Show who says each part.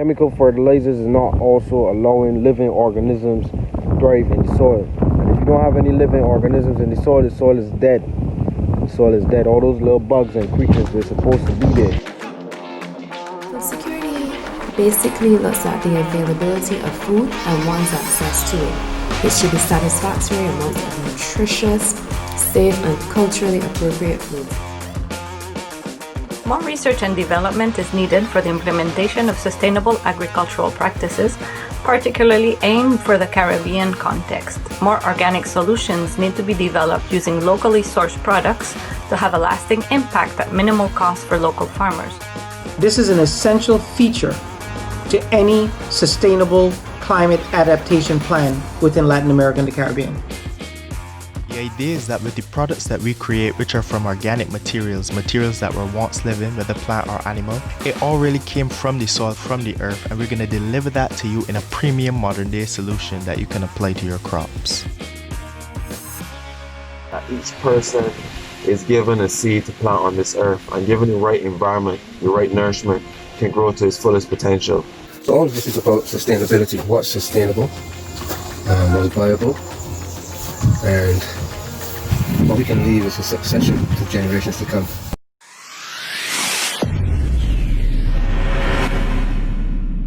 Speaker 1: Chemical fertilizers is not also allowing living organisms to thrive in the soil. And if you don't have any living organisms in the soil is dead. The soil is dead. All those little bugs and creatures, they're supposed to be there.
Speaker 2: Food security basically looks at the availability of food and one's access to it. It should be satisfactory amount of nutritious, safe, and culturally appropriate food.
Speaker 3: More research and development is needed for the implementation of sustainable agricultural practices, particularly aimed for the Caribbean context. More organic solutions need to be developed using locally sourced products to have a lasting impact at minimal cost for local farmers.
Speaker 4: This is an essential feature to any sustainable climate adaptation plan within Latin America and the Caribbean.
Speaker 5: The idea is that with the products that we create, which are from organic materials that were once living, whether plant or animal, it all really came from the soil, from the earth, and we're going to deliver that to you in a premium modern day solution that you can apply to your crops.
Speaker 6: Each person is given a seed to plant on this earth, and given the right environment, the right nourishment, can grow to its fullest potential.
Speaker 1: So all of this is about sustainability. What's sustainable, what's viable, and what we can leave is a succession to generations to come.